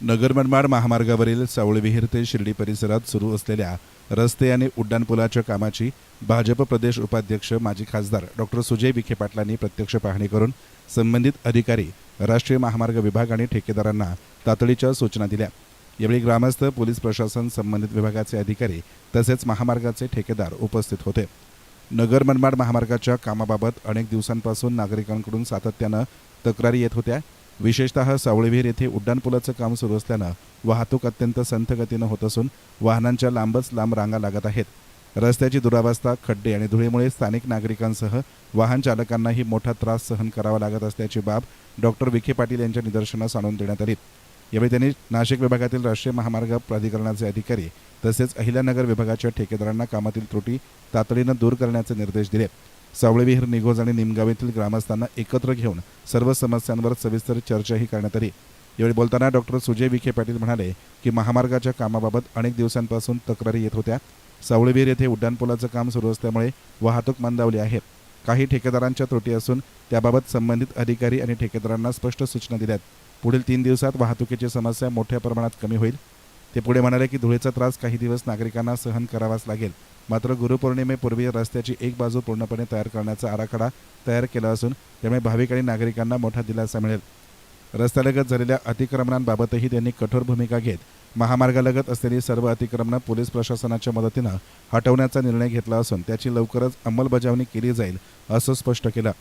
नगर मनमाड महामार्गावरील सावळविहीर ते शिर्डी परिसरात सुरू असलेल्या रस्ते आणि उड्डाणपुलाच्या कामाची भाजप प्रदेश उपाध्यक्ष माजी खासदार डॉक्टर सुजय विखे पाटलांनी प्रत्यक्ष पाहणी करून संबंधित अधिकारी, राष्ट्रीय महामार्ग विभाग आणि ठेकेदारांना तातडीच्या सूचना दिल्या। यावेळी ग्रामस्थ, पोलीस प्रशासन, संबंधित विभागाचे अधिकारी तसेच महामार्गाचे ठेकेदार उपस्थित होते। नगर मनमाड महामार्गाच्या कामाबाबत अनेक दिवसांपासून नागरिकांकडून सातत्यानं तक्रारी येत होत्या। विशेषतः सावळविहीर येथे उड्डाणपुलाचं काम सुरू असल्यानं वाहतूक अत्यंत संथ गतीनं होत असून वाहनांच्या लांबच लांब रांगा लागत आहेत। रस्त्याची दुरावस्था, खड्डे आणि धुळीमुळे स्थानिक नागरिकांसह वाहन चालकांनाही मोठा त्रास सहन करावा लागत असल्याची बाब डॉक्टर विखे पाटील यांच्या निदर्शनास आणून देण्यात आली। यावेळी त्यांनी नाशिक विभागातील राष्ट्रीय महामार्ग प्राधिकरणाचे अधिकारी तसेच अहिल्यानगर विभागाच्या ठेकेदारांना कामातील त्रुटी तातडीनं दूर करण्याचे निर्देश दिले। सावळविहीर, निघोज आणि निमगाव येथील ग्रामस्थांना एकत्र घेऊन सर्व समस्यांवर सविस्तर चर्चाही करण्यात आली। यावेळी बोलताना डॉक्टर सुजय विखे पाटील म्हणाले की महामार्गाच्या कामाबाबत अनेक दिवसांपासून तक्रारी येत होत्या। सावळविहीर येथे उड्डाणपुलाचं काम सुरू असल्यामुळे वाहतूक मंदावली आहे। काही ठेकेदारांच्या त्रुटी असून त्याबाबत संबंधित अधिकारी आणि ठेकेदारांना स्पष्ट सूचना दिल्यात। पुढील 3 दिवसात वाहतुकीची समस्या मोठ्या प्रमाणात कमी होईल। ते पुढे म्हणाले की धुळीचा त्रास काही दिवस नागरिकांना सहन करावाच लागेल, मात्र गुरुपौर्णिमेपूर्वी रस्त्याची एक बाजू पूर्णपणे तयार करण्याचा आराखडा तयार केला असून त्यामुळे भाविक आणि नागरिकांना मोठा दिलासा मिळेल। रस्त्यालगत झालेल्या अतिक्रमणांबाबतही त्यांनी कठोर भूमिका घेत महामार्गालगत असलेली सर्व अतिक्रमणं पोलीस प्रशासनाच्या मदतीनं हटवण्याचा निर्णय घेतला असून त्याची लवकरच अंमलबजावणी केली जाईल असं स्पष्ट केलं।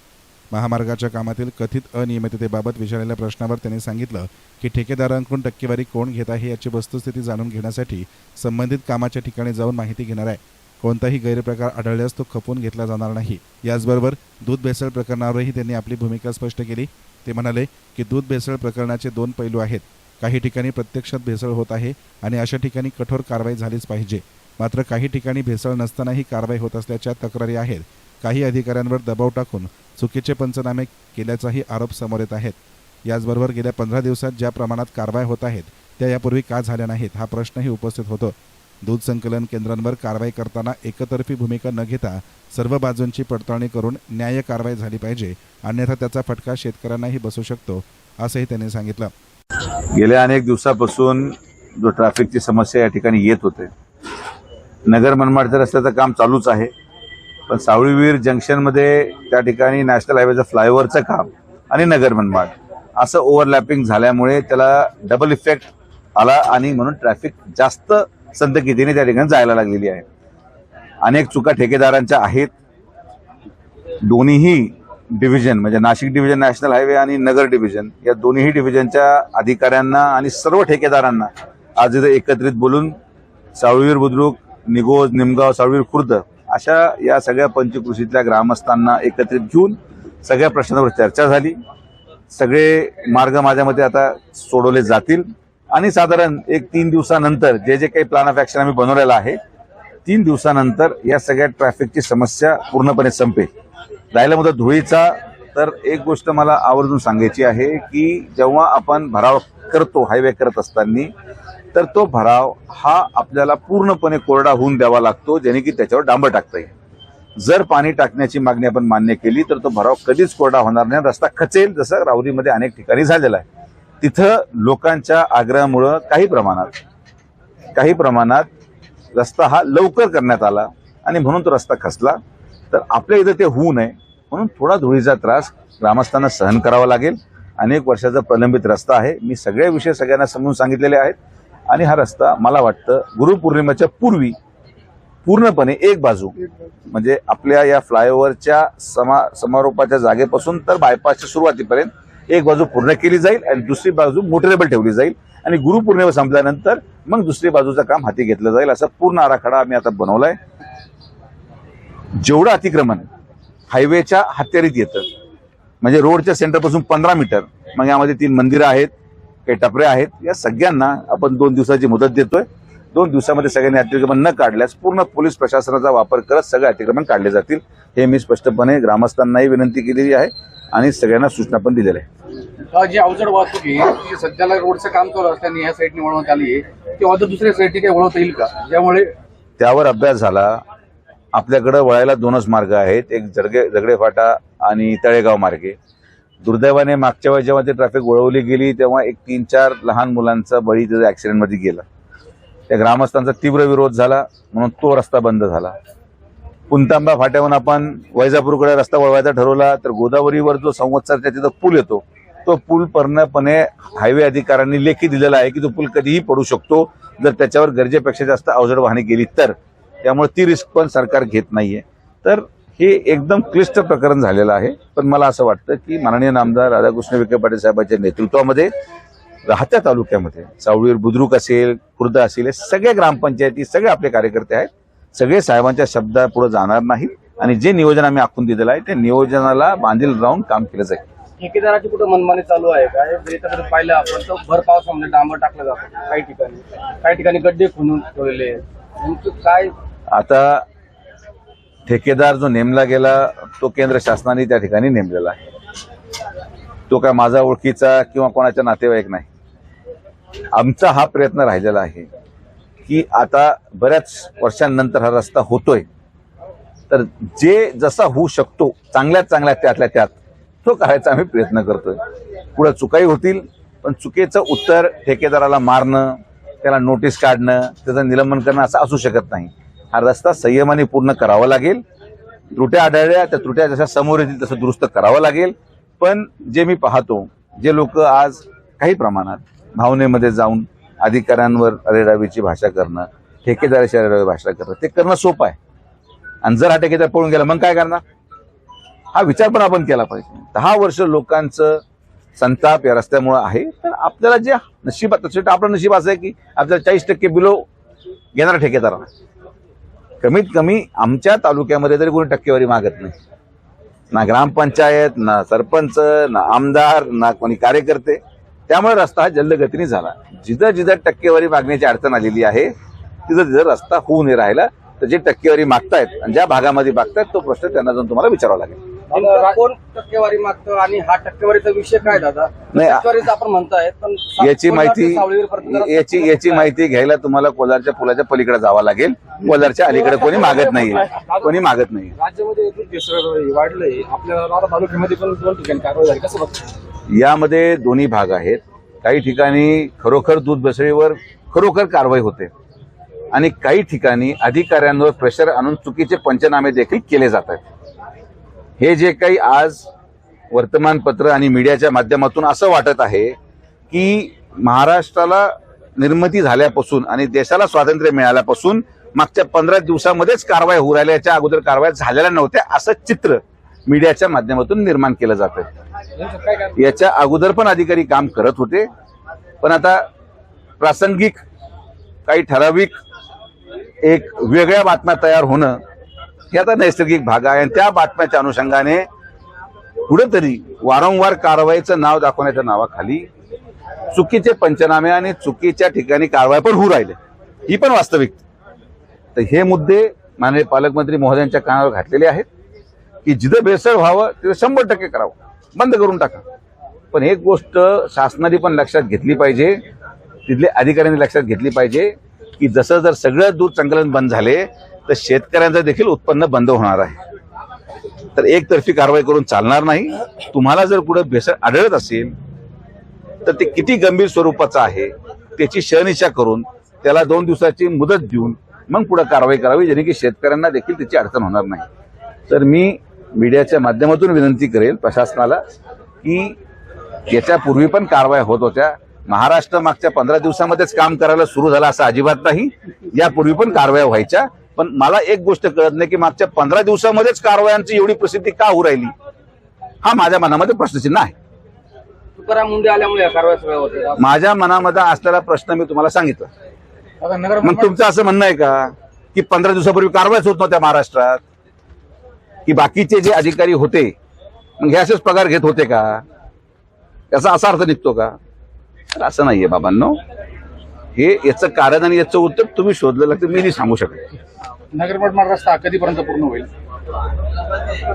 महामार्गाच्या कामातील कथित अनियमिततेबाबत विचारलेल्या प्रश्नावर त्यांनी सांगितलं की ठेकेदारांकडून टक्केवारी कोण घेत आहे याची वस्तुस्थिती जाणून घेण्यासाठी संबंधित कामाच्या ठिकाणी जाऊन माहिती घेणार आहे। कोणताही गैरप्रकार आढळल्यास तो खपवून घेतला जाणार नाही। याचबरोबर दूध भेसळ प्रकरणावरही त्यांनी आपली भूमिका स्पष्ट केली। ते म्हणाले की दूध भेसळ प्रकरणाचे 2 पैलू आहेत। काही ठिकाणी प्रत्यक्षात भेसळ होत आहे आणि अशा ठिकाणी कठोर कारवाई झालीच पाहिजे, मात्र काही ठिकाणी भेसळ नसतानाही कारवाई होत असल्याच्या तक्रारी आहेत। काही अधिकाऱ्यांवर दबाव टाकून चुकीचे पंचनामे केल्याचाही आरोप समोर येत आहेत। याचबरोबर गेल्या 15 दिवसात ज्या प्रमाणात कारवाई होत आहेत त्या यापूर्वी का झाल्या नाहीत हा प्रश्नही उपस्थित होतो। दूध संकलन केंद्रांवर कारवाई करताना एकतर्फी भूमिका न घेता सर्व बाजूंची पडताळणी करून न्याय्य कारवाई झाली पाहिजे, अन्यथा त्याचा फटका शेतकऱ्यांनाही बसू शकतो असंही त्यांनी सांगितलं। गेल्या अनेक दिवसापासून जो ट्रॅफिकची समस्या या ठिकाणी येत होते, नगर मनमाडच्या रस्त्याचं काम चालूच आहे, पण सावळविहीर जंक्शनमध्ये त्या ठिकाणी नॅशनल हायवेचं फ्लायओव्हरचं काम आणि नगर मनमाड असं ओव्हरलॅपिंग झाल्यामुळे त्याला डबल इफेक्ट आला आणि म्हणून ट्रॅफिक जास्त संथ गतीने त्या ठिकाणी जायला लागलेली आहे। अनेक चुका ठेकेदारांच्या आहेत। दोन्हीही डिव्हिजन म्हणजे नाशिक डिव्हिजन नॅशनल हायवे आणि नगर डिव्हिजन या दोन्ही डिव्हिजनच्या अधिकाऱ्यांना आणि सर्व ठेकेदारांना आज इथे एकत्रित बोलून सावळविहीर, बुद्रुक, निघोज, निमगाव, सावळविहीर खुर्द अशा या सगळ्या पंचकृषीतल्या ग्रामस्थांना एकत्रित घेऊन सगळ्या प्रश्नांवर चर्चा झाली। सगळे मार्ग माझ्या मते आता सोडवले जातील आणि साधारण 3 दिवसानंतर जे काही प्लॅन ऑफ ऍक्शन आम्ही बनवलेला आहे 3 दिवसानंतर या सगळ्या ट्रॅफिकची समस्या पूर्णपणे संपेल। राहिला मुद्दा धुळीचा, तर एक गोष्ट मला आवर्जून सांगायची आहे की जेव्हा आपण भराव करतो हायवे करत असताना, तर तो भराव हा आपल्याला पूर्णपणे कोरडा होऊन द्यावा लागतो, जेणे की त्याच्यावर डांबर टाकता येईल। जर पाणी टाकण्याची मागणी आपण मान्य केली तर तो भराव कधीच कोरडा होणार नाही, रस्ता खचेल, जसं राहुरीमध्ये अनेक ठिकाणी झालेला आहे। तिथं लोकांच्या आग्रहामुळं काही प्रमाणात रस्ता हा लवकर करण्यात आला आणि म्हणून तो रस्ता खचला। तर आपल्या इथं ते होऊ नये म्हणून थोडा धुळीचा त्रास ग्रामस्थांना सहन करावा लागेल। अनेक वर्षाचा प्रलंबित रस्ता आहे, मी सगळे विषय सगळ्यांना समजून सांगितलेले आहेत आणि हा रस्ता मला वाटतं गुरुपौर्णिमेच्या पूर्वी पूर्णपणे एक बाजू म्हणजे आपल्या या फ्लायओव्हरच्या समारोपाच्या जागेपासून तर बायपासच्या सुरुवातीपर्यंत एक बाजू पूर्ण केली जाईल आणि दुसरी बाजू मोटरेबल ठेवली जाईल आणि गुरुपौर्णिमा संपल्यानंतर मग दुसरी बाजूचं काम हाती घेतलं जाईल, असा पूर्ण आराखडा आम्ही आता बनवलाय। जेवढं अतिक्रमण हायवेच्या हत्यारीत येतं म्हणजे रोडच्या सेंटरपासून 15 मीटर, मग यामध्ये 3 मंदिरं आहेत, काही टपऱ्या आहेत, या सगळ्यांना आपण 2 दिवसाची मुदत देतोय। 2 दिवसामध्ये सगळ्यांनी अतिक्रमण न काढल्यास पूर्ण पोलीस प्रशासनाचा वापर करत सगळे अतिक्रमण काढले जातील, हे मी स्पष्टपणे ग्रामस्थांनाही विनंती केलेली आहे आणि सगळ्यांना सूचना पण दिलेल्या आहे। जी अवजड वाहतूक आहे सध्याला रोडचं काम चालू असताना ह्या साईडने वळवण्यात आली आहे, किंवा दुसऱ्या साईडने काही वळवता येईल का? ज्यामुळे त्यावर अभ्यास झाला। आपल्याकडे वळायला 2च मार्ग आहेत, एक जगडे फाटा आणि तळेगाव मार्गे। दुर्दैवाने मागच्या वेळेस जेव्हा ते ट्रॅफिक वळवली गेली तेव्हा एक 3-4 लहान मुलांचा बळी त्याच्या ऍक्सिडेंटमध्ये गेला. त्या ग्रामस्थांचा तीव्र विरोध झाला म्हणून तो रस्ता बंद झाला. पुंतांबा फाट्यावरून आपण वैजापूरकडे रस्ता वळवायचा ठरवला तर गोदावरीवर जो संवत्सरच्या तिथं पूल येतो तो पूल पूर्णपणे हायवे अधिकाऱ्यांनी लेखी दिलेला आहे की तो पूल कधीही पडू शकतो जर त्याच्यावर गरजेपेक्षा जास्त अवजड वाहने गेली तर. त्यामुळे ती रिस्क पण सरकार घेत नाहीये. तर हे एकदम क्लिष्ट प्रकरण झालेलं आहे. पण मला असं वाटतं की माननीय नामदार राधाकृष्ण विखे पाटील साहेबांच्या नेतृत्वामध्ये राहत्या तालुक्यामध्ये सावळीवर बुद्रुक असेल, खुर्द असेल, हे सगळे ग्रामपंचायती, सगळे आपले कार्यकर्ते आहेत, सगळे साहेबांच्या शब्दापुढे जाणार नाही आणि जे नियोजन आम्ही आखून दिलेलं आहे त्या नियोजनाला बांधील राहून काम केलं जाईल. ठेकेदाराची कुठे मनमानी चालू आहे काय? याच्याकडे पाहिलं आपण तर भर पावसामध्ये डांबर टाकलं जातं काही ठिकाणी गड्डे खणून ठेवलेले. काय आता ठेकेदार जो नेमला गेला तो केंद्र शासनाने त्या ठिकाणी नेमलेला आहे. तो काय माझा ओळखीचा किंवा कोणाच्या नातेवाईक नाही. आमचा हा प्रयत्न राहिलेला आहे की आता बऱ्याच वर्षांनंतर हा रस्ता होतोय तर जे जसा होऊ शकतो चांगल्यात चांगल्या त्यातल्या त्यात तो करायचा आम्ही प्रयत्न करतोय. पुढे चुकाही होतील पण चुकीचं उत्तर ठेकेदाराला मारणं, त्याला नोटीस काढणं, त्याचं निलंबन करणं असं असू शकत नाही. हा रस्ता संयमाने पूर्ण करावा लागेल. त्रुट्या आढळल्या त्या त्रुट्या जशा समोर येतील तसं दुरुस्त करावं लागेल. पण जे मी पाहतो जे लोक आज काही प्रमाणात भावनेमध्ये जाऊन अधिकाऱ्यांवर अरेरावीची भाषा करणं, ठेकेदाराची अरेरावी भाषा करणं, ते करणं सोपं आहे. आणि जर हा ठेकेदार पळून गेला मग काय करणार हा विचार पण आपण केला पाहिजे. 10 वर्ष लोकांचं संताप या रस्त्यामुळे आहे. तर आपल्याला जे नशिबात तसं आपलं नशीब असं आहे की आपल्याला 40% बिलो घेणारा ठेकेदार कमीत कमी आमच्या तालुक्यामध्ये तरी कोणी टक्केवारी मागत नाही. ना ग्रामपंचायत, ना सरपंच, ना आमदार, ना कोणी कार्यकर्ते. त्यामुळे रस्ता हा जलदगतीने झाला. जिथं जिथं टक्केवारी मागण्याची अडचण आलेली आहे तिथं तिथं रस्ता होऊ नये राहिला. तर जे टक्केवारी मागतायत आणि ज्या भागामध्ये मागतायत तो प्रश्न त्यांना जाऊन तुम्हाला विचारावा लागेल. कोण टक्केवारी मागतं आणि हा टक्केवारीचा विषय काय दादा? नाही, टक्केवारीचं आपण म्हणताय पण याची माहिती घ्यायला तुम्हाला कोलारच्या पुलाच्या पलीकडे जावं लागेल. कोलारच्या अलीकडे कोणी मागत नाहीये. राज्यामध्ये दूध भेसळ वाढलंय, आपल्या तालुक्यामध्ये पण 2 ठिकाणी कारवाई झाली. कसं बघतो? यामध्ये दोन्ही भाग आहेत. काही ठिकाणी खरोखर दूध भेसळीवर खरोखर कारवाई होते आणि काही ठिकाणी अधिकाऱ्यांवर प्रेशर आणून चुकीचे पंचनामे देखील केले जात आहेत. हे जे काही आज वर्तमानपत्र आणि मीडियाच्या माध्यमातून असं वाटत आहे की महाराष्ट्राला निर्मिती झाल्यापासून आणि देशाला स्वातंत्र्य मिळाल्यापासून मागच्या 15 दिवसामध्येच कारवाई होऊ राहिल्या, याच्या अगोदर कारवाई झालेल्या नव्हत्या असं चित्र मीडियाच्या माध्यमातून निर्माण केलं जातं. याच्या अगोदर पण अधिकारी काम करत होते पण आता प्रासंगिक काही ठराविक एक वेगळ्या बातम्या तयार होणं हे आता नैसर्गिक भाग आहे. आणि त्या बातम्याच्या अनुषंगाने कुठेतरी वारंवार कारवाईचं नाव दाखवण्याच्या नावाखाली चुकीचे पंचनामे आणि चुकीच्या ठिकाणी कारवाई पण होऊ राहिले, ही पण वास्तविक. तर हे मुद्दे माननीय पालकमंत्री महोदयांच्या कानावर घातलेले आहेत की जिथं भेसळ व्हावं तिथं 100% करावं, बंद करून टाका. पण एक गोष्ट शासनाने पण लक्षात घेतली पाहिजे, तिथले अधिकाऱ्यांनी लक्षात घेतली पाहिजे की जसं जर सगळं दूध संकलन बंद झाले तर शेतकऱ्यांचं देखील उत्पन्न बंद होणार आहे. तर एकतर्फी कारवाई करून चालणार नाही. तुम्हाला जर कुठे भेसळ आढळत असेल तर ते किती गंभीर स्वरूपाचं आहे त्याची शहानिशा करून त्याला 2 दिवसाची मुदत देऊन मग पुढे कारवाई करावी, जेणे की शेतकऱ्यांना देखील त्याची अडचण होणार नाही. तर मी मीडियाच्या माध्यमातून विनंती करेल प्रशासनाला की याच्यापूर्वी पण कारवाई होत होत्या. महाराष्ट्र मागच्या 15 दिवसामध्येच काम करायला सुरू झालं असं अजिबात नाही. यापूर्वी पण कारवाया व्हायच्या. पण मला एक गोष्ट कळत नाही की मागच्या 15 दिवसामध्येच कारवायांची एवढी प्रसिद्धी का होऊ राहिली, हा माझ्या मनामध्ये प्रश्नचिन्ह आहे. तुकाराम मुंडे आल्यामुळे कारवाई सगळ्या होते. माझ्या मनामध्ये असलेला प्रश्न मी तुम्हाला सांगितलं. मग तुमचं असं म्हणणं आहे का की 15 दिवसापूर्वी कारवाईच होत नव्हत्या महाराष्ट्रात, की बाकीचे जे अधिकारी होते मग हे असेच पगार घेत होते का, याचा असा अर्थ निघतो का? तर असं नाहीये बाबांनो. हे याचं कारण आणि याचं उत्तर तुम्ही शोधलं लागतं, मी नाही सांगू शकत. नगरमठ रस्ता कधीपर्यंत पूर्ण होईल?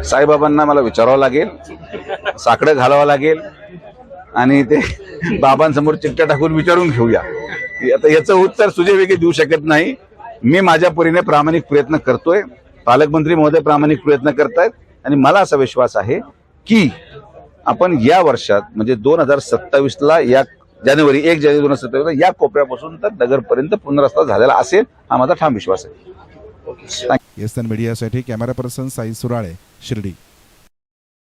साईबाबांना मला विचारावं लागेल, साकडं घालावं लागेल आणि ते बाबांसमोर चिठ्ठ्या टाकून विचारून घेऊया. आता याचं उत्तर सुजय विखे देऊ शकत नाही. मी माझ्या परीने प्रामाणिक प्रयत्न करतोय, पालकमंत्री महोदय प्रामाणिक प्रयत्न करतायत आणि मला असा विश्वास आहे की आपण या वर्षात म्हणजे 2027ला या जानेवारी 1 जानेवारी 2027ला या कोपऱ्यापासून तर नगरपर्यंत पूर्ण रस्ता झालेला असेल हा माझा ठाम विश्वास आहे. एसएन मीडियासाठी कॅमेरा पर्सन साई सुराळे, शिर्डी.